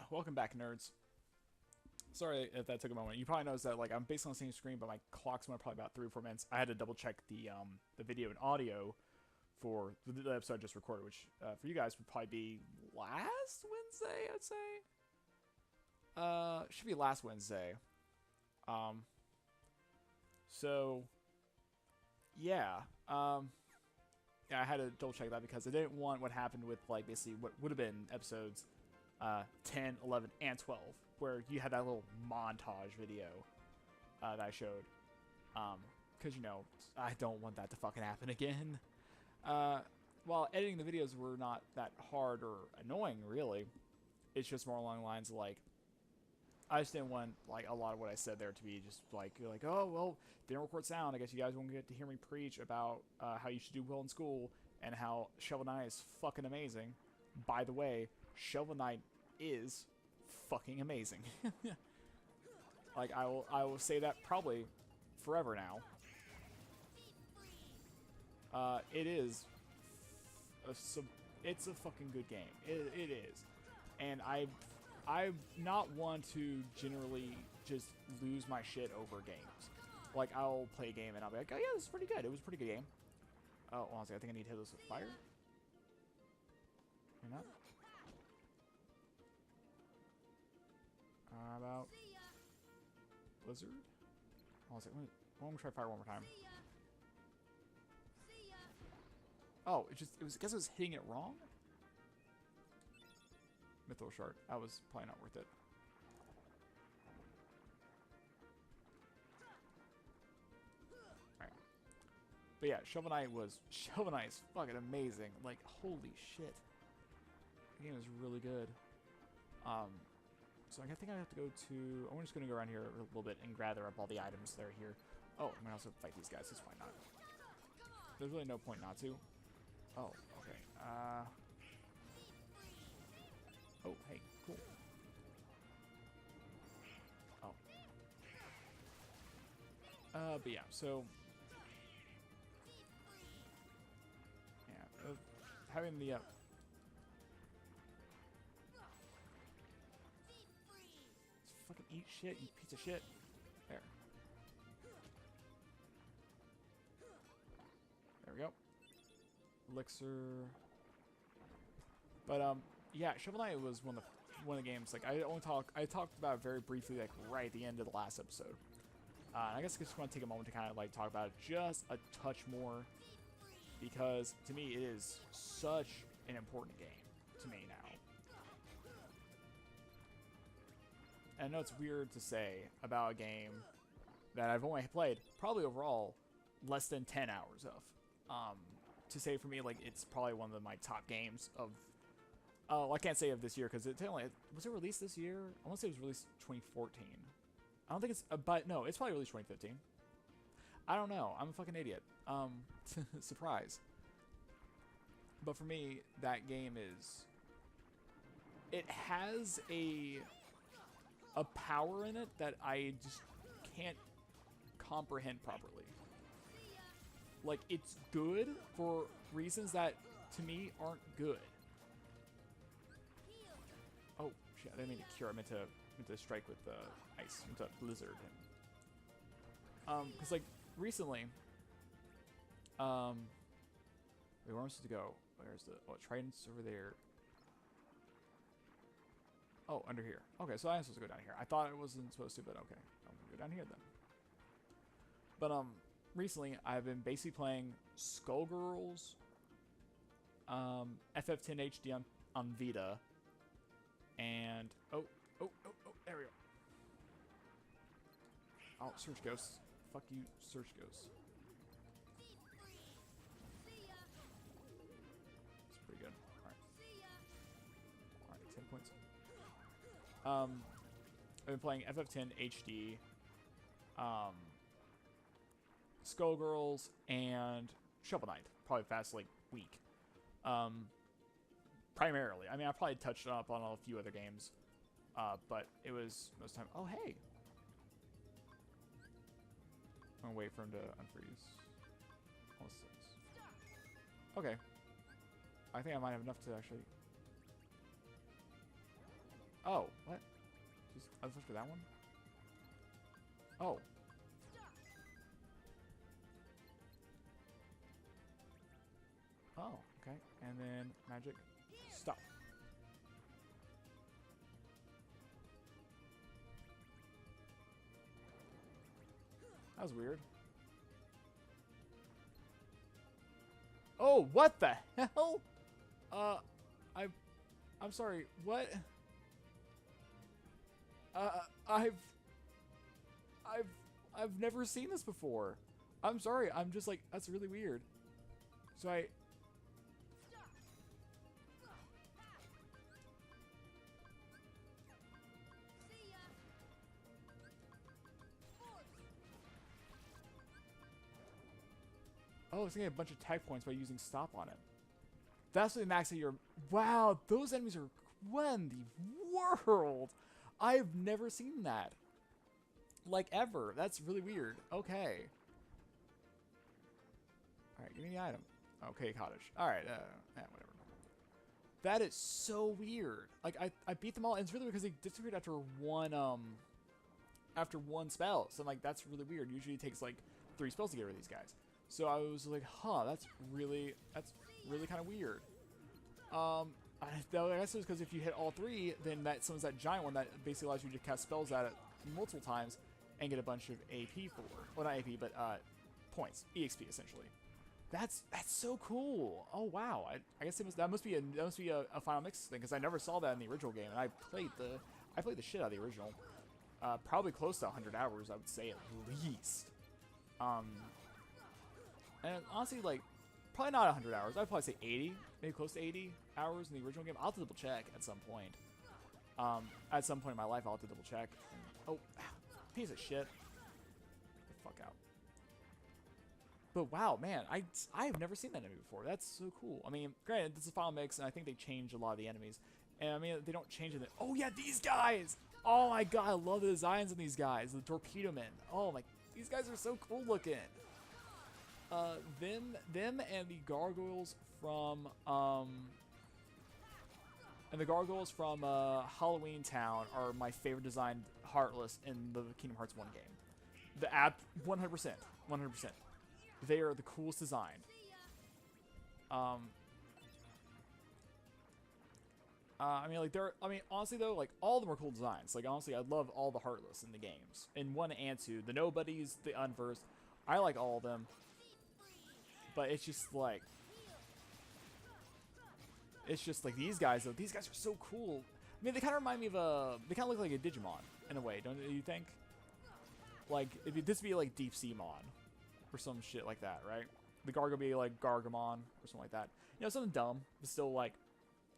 Welcome back, nerds. Sorry if that took a moment. You probably noticed that like I'm basically on the same screen, but my clock's on probably about 3 or 4 minutes. I had to double check the video and audio for the episode I just recorded, which for you guys would probably be last Wednesday, I'd say. Should be last Wednesday. Um, so yeah. Yeah, I had to double check that because I didn't want what happened with like basically what would have been episodes 10, 11, and 12, where you had that little montage video that I showed. Because, you know, I don't want that to fucking happen again. While editing the videos were not that hard or annoying, really, it's just more along the lines of, like, I just didn't want, like, a lot of what I said there to be just, like, you're like, oh, well, didn't record sound. I guess you guys won't get to hear me preach about how you should do well in school and how Shovel Knight is fucking amazing. By the way, Shovel Knight is fucking amazing. Like I will say that probably forever now. It is it's a fucking good game. It is, and I'm not one to generally just lose my shit over games. Like I'll play a game and I'll be like, oh yeah, this is pretty good. It was a pretty good game. Oh, honestly, I think I need to hit this with fire. You're not. About Blizzard? Hold on a second. Let me try fire one more time. Oh, it was. I guess it was hitting it wrong. Mythril Shard. That was probably not worth it. Alright. But yeah, Shovel Knight is fucking amazing. Like, holy shit. The game is really good. So I think I have to go to... I'm just going to go around here a little bit and gather up all the items that are here. Oh, I'm going to also fight these guys. That's why not. There's really no point not to. Oh, okay. Oh, hey, cool. Oh. But yeah, so... Yeah, having the... Fucking eat shit, you piece of shit. There. There we go. Elixir. But yeah, Shovel Knight was one of the games. Like I talked about it very briefly, like right at the end of the last episode. And I guess I just want to take a moment to kind of like talk about it just a touch more, because to me it is such an important game to me now. And I know it's weird to say about a game that I've only played, probably overall, less than 10 hours of. To say for me, like, it's probably one of my top games of... Oh, I can't say of this year, because was it released this year? I want to say it was released 2014. I don't think it's... but no, it's probably released 2015. I don't know. I'm a fucking idiot. Surprise. But for me, that game is... It has a power in it that I just can't comprehend properly. Like, it's good for reasons that, to me, aren't good. Oh, shit, I didn't mean to cure. I meant to strike with the ice. I meant to blizzard him. Because, like, recently... wait, where am I supposed to go? Where's the... Oh, Trident's over there. Oh, under here. Okay, so I'm supposed to go down here. I thought I wasn't supposed to, but okay. I'm gonna go down here then. But, recently, I've been basically playing Skullgirls, FF10 HD on Vita, and... Oh, Ariel. Oh, Search Ghosts. Fuck you, Search Ghosts. It's pretty good. Alright. Alright, 10 points. I've been playing FF10 HD, Skullgirls, and Shovel Knight. Probably past like week. Primarily. I mean, I probably touched up on a few other games, but it was most of the time. Oh, hey! I'm gonna wait for him to unfreeze. What's this? Okay. I think I might have enough to actually... Oh, what? Just, I was looking for that one? Oh. Oh, okay. And then magic. Stop. That was weird. Oh, what the hell? I'm sorry. What? I've never seen this before. I'm sorry. I'm just like, that's really weird. So oh, it's gonna get a bunch of tech points by using stop on it. That's what the max that you're. Wow, those enemies are. What in the world? I've never seen that. Like, ever. That's really weird. Okay. Alright, give me the item. Okay, cottage. Alright, whatever. That is so weird. Like, I beat them all, and it's really weird because they disappeared after one spell. So, like, that's really weird. Usually it takes, like, 3 spells to get rid of these guys. So I was like, huh, that's really kind of weird. I guess it was because if you hit all 3, then that summons that giant one that basically allows you to cast spells at it multiple times and get a bunch of AP for, well, not AP, but points, EXP essentially. That's so cool. Oh wow, I guess that must be a final mix thing because I never saw that in the original game, and I played the shit out of the original. Probably close to 100 hours, I would say at least. And honestly, like, probably not 100 hours. I'd probably say 80, maybe close to 80 hours in the original game. I'll have to double check at some point. At some point in my life, I'll have to double check. Oh, piece of shit. Get the fuck out. But wow, man, I've never seen that enemy before. That's so cool. I mean, granted, this is a final mix, and I think they changed a lot of the enemies. And I mean, they don't change it. Oh yeah, these guys! Oh my god, I love the designs on these guys. The torpedo men. Oh my, these guys are so cool looking. Them and the gargoyles from Halloween Town are my favorite designed Heartless in the Kingdom Hearts 1 game. The app 100%. They are the coolest designed. I mean, like, honestly though, like, all of them are cool designs. Like, honestly, I love all the Heartless in the games. In 1 and 2, the Nobodies, the Unversed, I like all of them. But it's just like these guys though. These guys are so cool. I mean, they kind of remind me of they kind of look like a Digimon in a way, don't you think? Like, this would be like Deep Sea Mon or some shit like that, right? The Garg would be like Gargamon or something like that. You know, something dumb, but still like,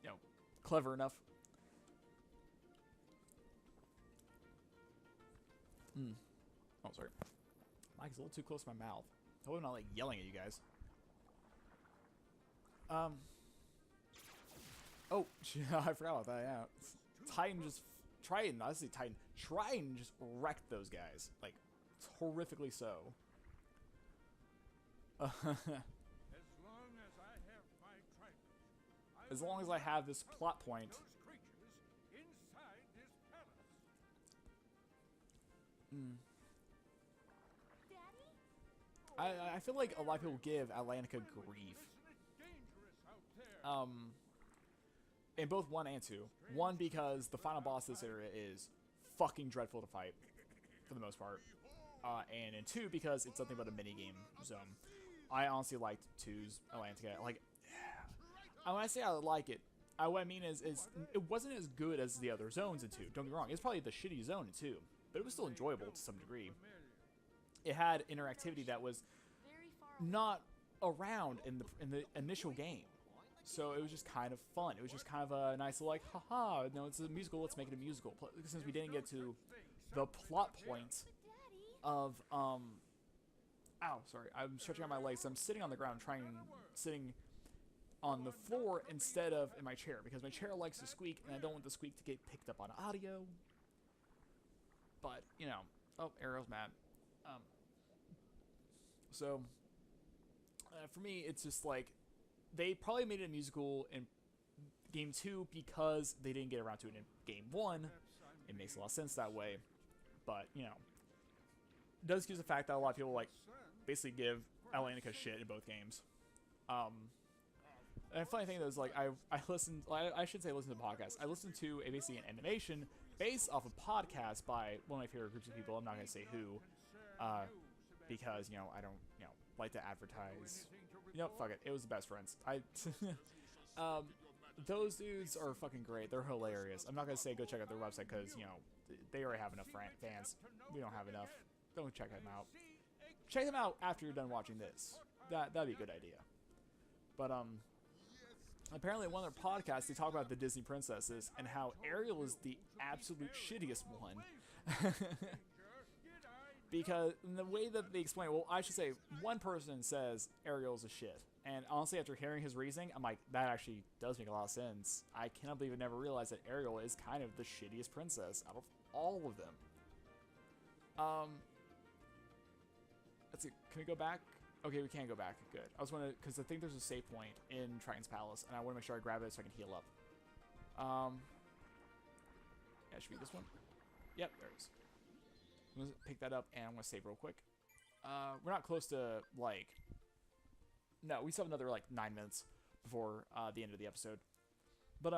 you know, clever enough. Oh, sorry. Mike's a little too close to my mouth. I hope I'm not like yelling at you guys. Oh, I forgot about that, yeah. Titan just wrecked those guys. Like, horrifically so. As long as I have this plot point. I feel like a lot of people give Atlantica grief. In both 1 and 2. 1 because the final boss of this area is fucking dreadful to fight, for the most part. And in 2 because it's nothing but a minigame zone. I honestly liked 2's Atlantica. Like, when I say I like it, what I mean is it wasn't as good as the other zones in 2. Don't get me wrong. It's probably the shitty zone in 2. But it was still enjoyable to some degree. It had interactivity that was not around in the initial game. So it was just kind of fun. It was just kind of a nice little, like, haha, no, it's a musical, let's make it a musical. Since we didn't get to the plot point of, ow, sorry, I'm stretching out my legs. So I'm sitting on the ground, sitting on the floor instead of in my chair, because my chair likes to squeak, and I don't want the squeak to get picked up on audio. But, you know, oh, Ariel's mad. So, for me, it's just like, they probably made it a musical and Game 2, because they didn't get around to it in Game 1, it makes a lot of sense that way. But, you know, it does use the fact that a lot of people, like, basically give Atlantica shit in both games. And the funny thing though is, like, I listened, I should say listen to the podcast. I listened to basically an animation based off a podcast by one of my favorite groups of people. I'm not going to say who, because, you know, I don't, you know, like to advertise. You know, fuck it. It was the best friends. Those dudes are fucking great. They're hilarious. I'm not going to say go check out their website because, you know, they already have enough fans. We don't have enough. Don't check them out. Check them out after you're done watching this. That'd be a good idea. But, apparently, one of their podcasts, they talk about the Disney princesses and how Ariel is the absolute shittiest one. Because in the way that they explain, well, I should say, one person says Ariel's a shit. And honestly, after hearing his reasoning, I'm like, that actually does make a lot of sense. I cannot believe I never realized that Ariel is kind of the shittiest princess out of all of them. Let's see, can we go back? Okay, we can go back. Good. I was wondering, because I think there's a save point in Triton's Palace, and I want to make sure I grab it so I can heal up. Yeah, it should be this one. Yep, there it is. I'm going to pick that up, and I'm going to save real quick. We're not close to, like... No, we still have another, like, 9 minutes before the end of the episode. But,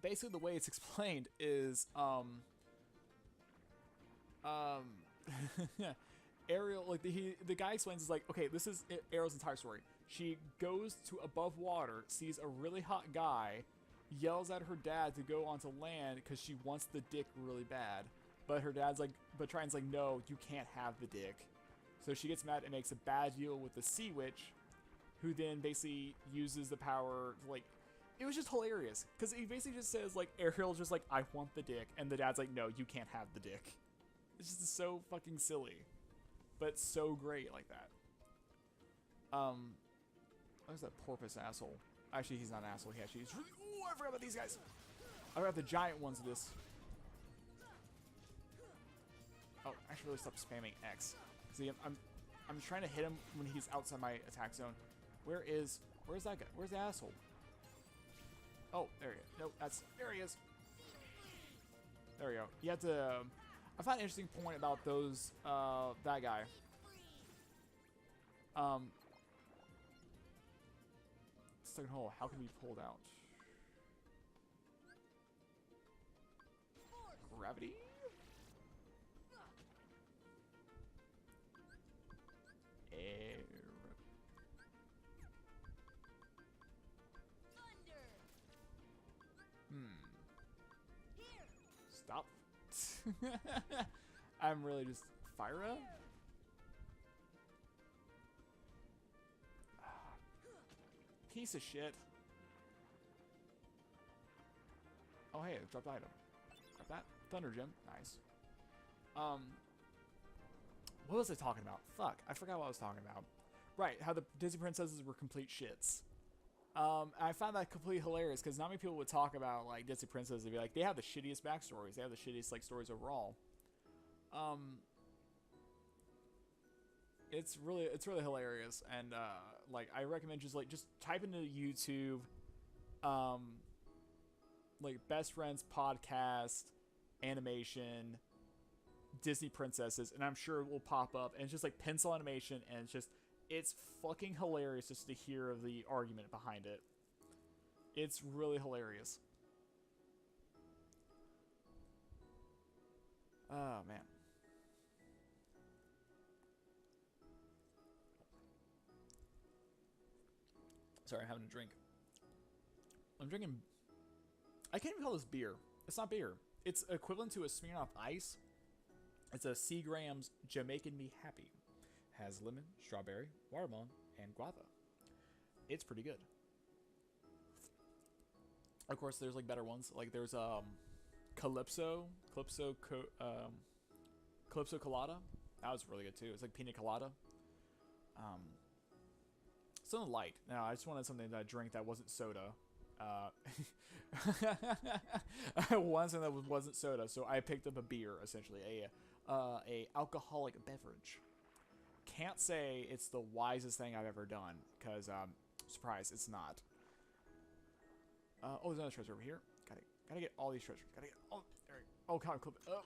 basically the way it's explained is, Ariel, like, the guy explains, is like, okay, this is Ariel's entire story. She goes to above water, sees a really hot guy, yells at her dad to go onto land because she wants the dick really bad. But her dad's like, but Triton's like, no, you can't have the dick. So she gets mad and makes a bad deal with the Sea Witch, who then basically uses the power to, like, it was just hilarious. Because he basically just says, like, Ariel's just like, I want the dick. And the dad's like, no, you can't have the dick. It's just so fucking silly. But so great like that. Where's that porpoise asshole? Actually, he's not an asshole. He actually is really... Ooh, I forgot about these guys. I forgot the giant ones of this. Oh, I should really stop spamming X. See, I'm trying to hit him when he's outside my attack zone. Where's that guy? Where's the asshole? Oh, there he is. Nope, there he is. There we go. You have to... I found an interesting point about those, that guy. Second hole, how can we be pulled out? Gravity? Air. Stop. I'm really just Fyra? Piece of shit. Oh hey, I dropped item. Grab that. Thunder Gem. Nice. What was I talking about? Fuck, I forgot what I was talking about. Right, how the Disney princesses were complete shits. I found that completely hilarious because not many people would talk about like Disney princesses and be like, they have the shittiest backstories. They have the shittiest like stories overall. It's really hilarious, and like I recommend just type into YouTube, like best friends podcast animation Disney princesses, and I'm sure it will pop up, and it's just like pencil animation, and it's fucking hilarious just to hear the argument behind it. It's really hilarious. Oh man. Sorry, I'm having a drink. I'm drinking... I can't even call this beer. It's not beer. It's equivalent to a Smirnoff Ice. It's a Seagram's Jamaican Me Happy. Has lemon, strawberry, watermelon, and guava. It's pretty good. Of course, there's like better ones. Like there's Calypso Colada. That was really good too. It's like pina colada. Something light. No, I just wanted something to drink that wasn't soda. I wanted something that wasn't soda, so I picked up a beer, essentially a alcoholic beverage. Can't say it's the wisest thing I've ever done, because surprise, it's not. Oh, there's another treasure over here. Gotta get all these treasures. Gotta get all. There. Oh, God, clip. Oh,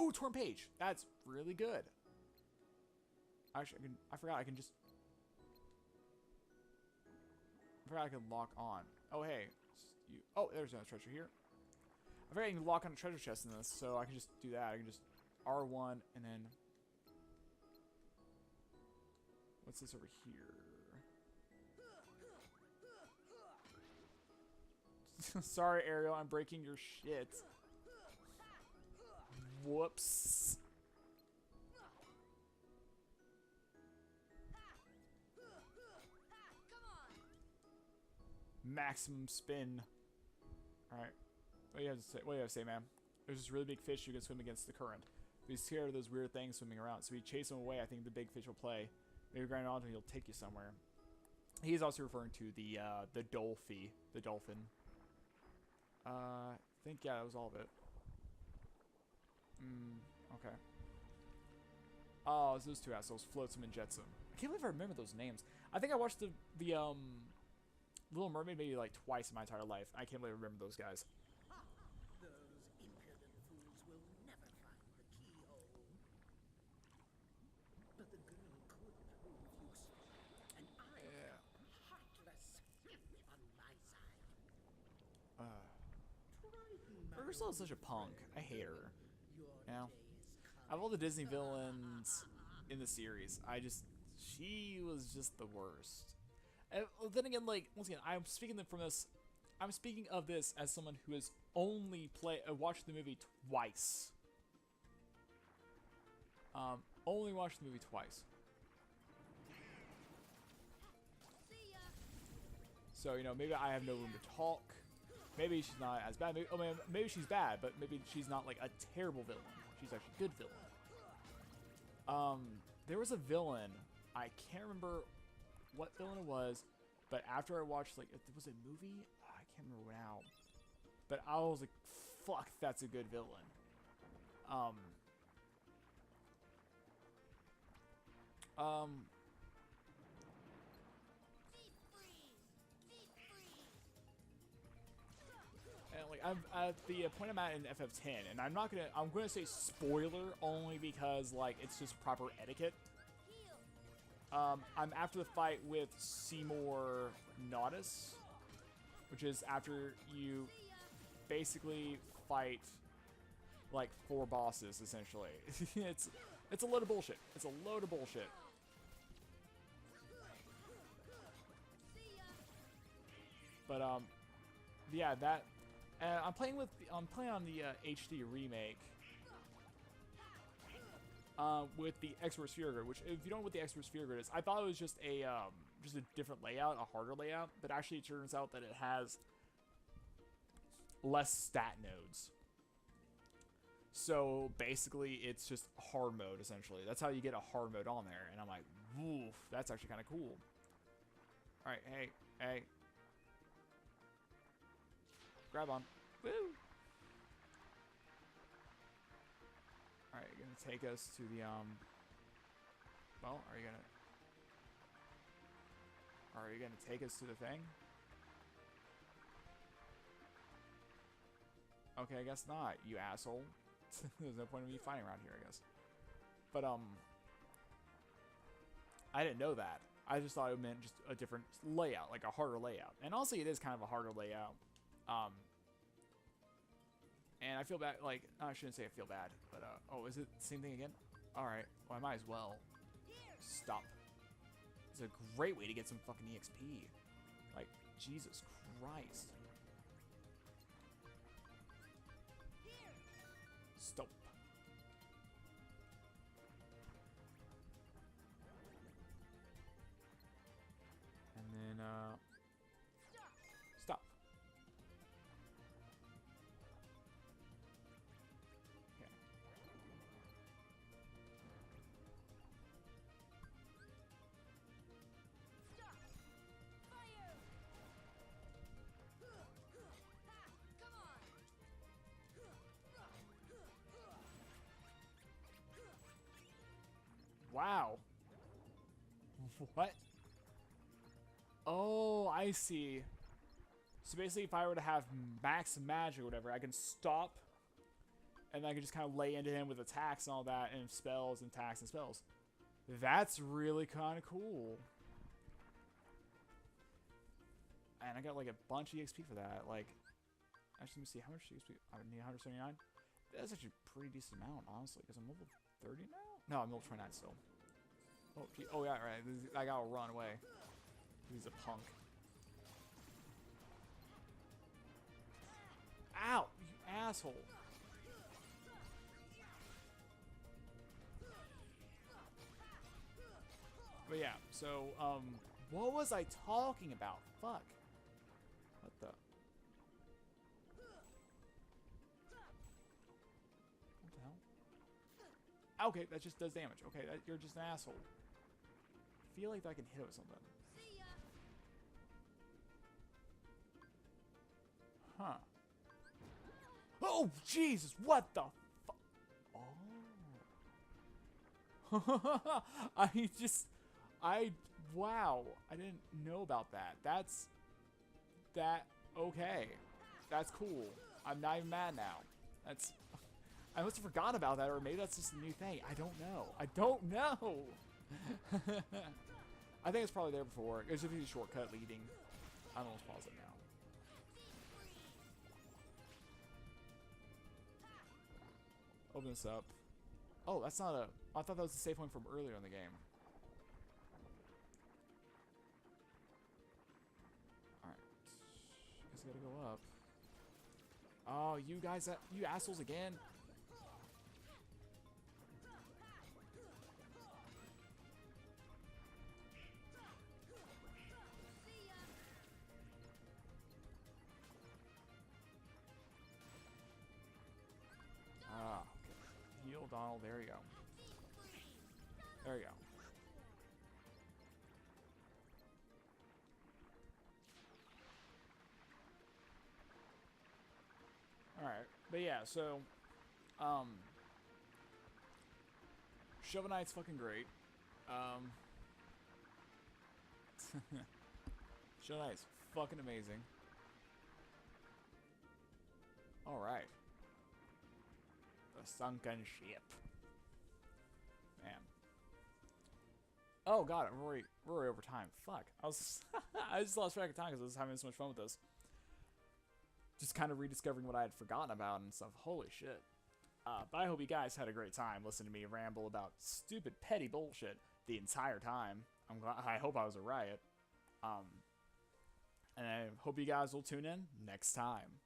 ooh, torn page. That's really good. Actually, I forgot I can just. I forgot I can lock on. Oh, hey. Oh, there's another treasure here. I forgot I can lock on a treasure chest in this, so I can just do that. I can just R1 and then. What's this over here? Sorry, Ariel, I'm breaking your shit. Whoops. Maximum spin. Alright. What do you have to say? What do you have to say, man? There's this really big fish who can swim against the current. But he's scared of those weird things swimming around. So we chase him away. I think the big fish will play. Maybe grind onto him, he'll take you somewhere. He's also referring to the dolphin. The dolphin. I think, yeah, that was all of it. Okay. Oh, it's those two assholes. Flotsam and Jetsam. I can't believe I remember those names. I think I watched the Little Mermaid maybe like twice in my entire life. I can't believe I remember those guys. Those impudent fools will never find the keyhole. But the girl could prove useful, and I heartless on my side. Ursula's such a punk. I hate her. You know? Out of all the Disney villains in the series, she was just the worst. And then again, like, once again, I'm speaking of this as someone who has only watched the movie twice. Only watched the movie twice. So, you know, maybe I have no room to talk. Maybe she's not as bad. Maybe she's bad, but maybe she's not like a terrible villain. She's actually a good villain. There was a villain. I can't remember what villain it was, but after I watched, like, it was a movie. I can't remember now. But I was like, "Fuck, that's a good villain." And like I'm at the point I'm at in FF10, and I'm gonna say spoiler only because like it's just proper etiquette. I'm after the fight with Seymour Naudus, which is after you basically fight like 4 bosses essentially. It's a load of bullshit. It's a load of bullshit. But yeah, that. I'm playing on the HD remake. With the Expert Sphere Grid, which, if you don't know what the Expert Sphere Grid is, I thought it was just a different layout, a harder layout, but actually it turns out that it has less stat nodes. So basically, it's just hard mode, essentially. That's how you get a hard mode on there, and I'm like, woof, that's actually kind of cool. Alright, hey. Grab on. Woo! Alright, you're gonna take us to the, well, are you gonna take us to the thing? Okay, I guess not, you asshole. There's no point in me fighting around here, I guess. But, I didn't know that. I just thought it meant just a different layout, like a harder layout. And also, it is kind of a harder layout. And I feel bad, like, I shouldn't say I feel bad, but, oh, is it the same thing again? Alright, well, I might as well. Stop. It's a great way to get some fucking EXP. Like, Jesus Christ. Stop. And then, stop. Okay. Wow. What? Oh, I see. So basically, if I were to have max magic or whatever, I can stop, and I can just kind of lay into him with attacks and all that, and spells and attacks and spells. That's really kind of cool. And I got like a bunch of EXP for that. Like, actually, let me see how much EXP. I need 179. That's actually a pretty decent amount, honestly, because I'm level 30 now. No, I'm level 29 still. Oh, gee. Oh yeah, right. I gotta run away. He's a punk. Ow, you asshole. But yeah, so, what was I talking about? Fuck. What the? What the hell? Okay, that just does damage. Okay, you're just an asshole. I feel like I can hit it with something. Huh. Oh, Jesus, what the fuck? Oh. Wow, I didn't know about that. Okay. That's cool. I'm not even mad now. I must have forgotten about that, or maybe that's just a new thing. I don't know. I don't know. I think it's probably there before. It's just a shortcut leading. I'm almost pause it now. Open this up. Oh, that's not a... I thought that was a safe one from earlier in the game. Alright. Guess I gotta go up. Oh, you guys... You assholes again? Ah, okay. Heal Donald. There you go. There you go. Alright. But yeah, so... Shovel Knight's fucking great. Shovel Knight's fucking amazing. Alright. The sunken ship. Man. Oh god, we're already over time. Fuck. I just lost track of time because I was having so much fun with this. Just kind of rediscovering what I had forgotten about and stuff. Holy shit. But I hope you guys had a great time listening to me ramble about stupid, petty bullshit the entire time. I hope I was a riot. And I hope you guys will tune in next time.